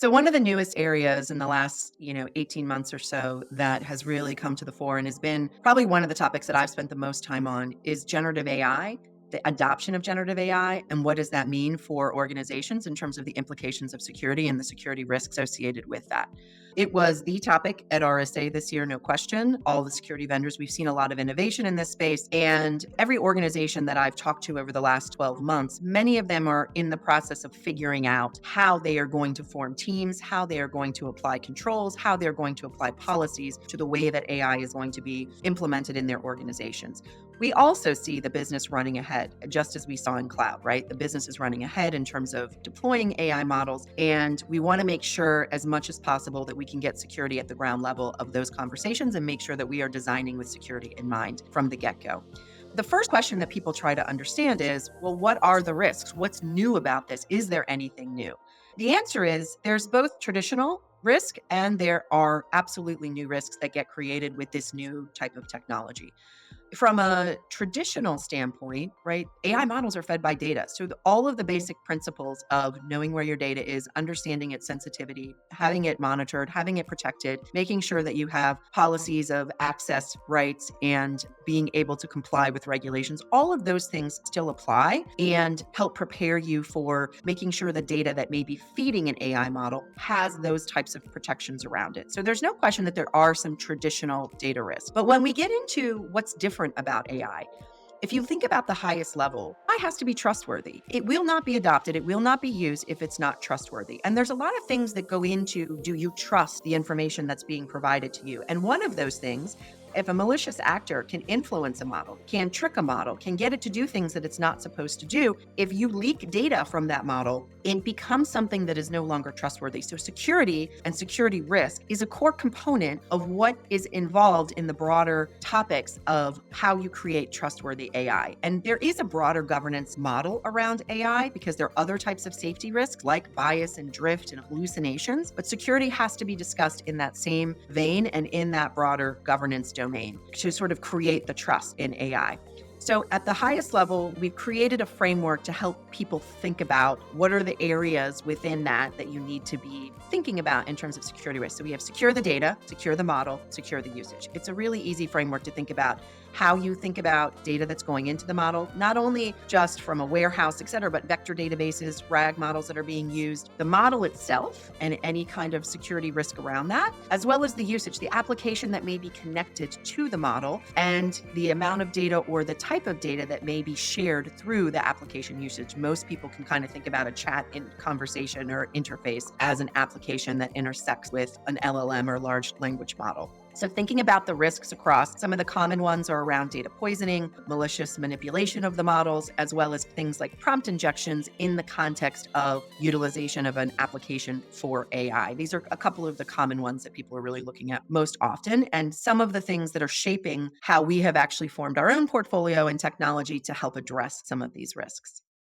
So one of the newest areas in the last, 18 months or so that has really come to the fore and has been probably one of the topics that I've spent the most time on is generative AI, the adoption of generative AI, and what does that mean for organizations in terms of the implications of security and the security risk associated with that. It was the topic at RSA this year, no question. All the security vendors, we've seen a lot of innovation in this space. And every organization that I've talked to over the last 12 months, many of them are in the process of figuring out how they are going to form teams, how they are going to apply controls, how they're going to apply policies to the way that AI is going to be implemented in their organizations. We also see the business running ahead, just as we saw in cloud, right? The business is running ahead in terms of deploying AI models. And we want to make sure as much as possible that we can get security at the ground level of those conversations and make sure that we are designing with security in mind from the get-go. The first question that people try to understand is, well, what are the risks? What's new about this? Is there anything new? The answer is there's both traditional risk and there are absolutely new risks that get created with this new type of technology. From a traditional standpoint, right, AI models are fed by data. So all of the basic principles of knowing where your data is, understanding its sensitivity, having it monitored, having it protected, making sure that you have policies of access rights and being able to comply with regulations, all of those things still apply and help prepare you for making sure the data that may be feeding an AI model has those types of protections around it. So there's no question that there are some traditional data risks. But when we get into what's different about AI, if you think about the highest level, AI has to be trustworthy. It will not be adopted, it will not be used if it's not trustworthy. And there's a lot of things that go into, do you trust the information that's being provided to you? And one of those things, if a malicious actor can influence a model, can trick a model, can get it to do things that it's not supposed to do, if you leak data from that model, it becomes something that is no longer trustworthy. So security and security risk is a core component of what is involved in the broader topics of how you create trustworthy AI. And there is a broader governance model around AI because there are other types of safety risks like bias and drift and hallucinations, but security has to be discussed in that same vein and in that broader governance domain to sort of create the trust in AI. So at the highest level, we've created a framework to help people think about what are the areas within that you need to be thinking about in terms of security risk. So we have secure the data, secure the model, secure the usage. It's a really easy framework to think about how you think about data that's going into the model, not only just from a warehouse, et cetera, but vector databases, RAG models that are being used, the model itself and any kind of security risk around that, as well as the usage, the application that may be connected to the model and the amount of data or the type of data that may be shared through the application usage. Most people can kind of think about a chat in conversation or interface as an application that intersects with an LLM or large language model. So thinking about the risks across, some of the common ones are around data poisoning, malicious manipulation of the models, as well as things like prompt injections in the context of utilization of an application for AI. These are a couple of the common ones that people are really looking at most often, and some of the things that are shaping how we have actually formed our own portfolio and technology to help address some of these risks.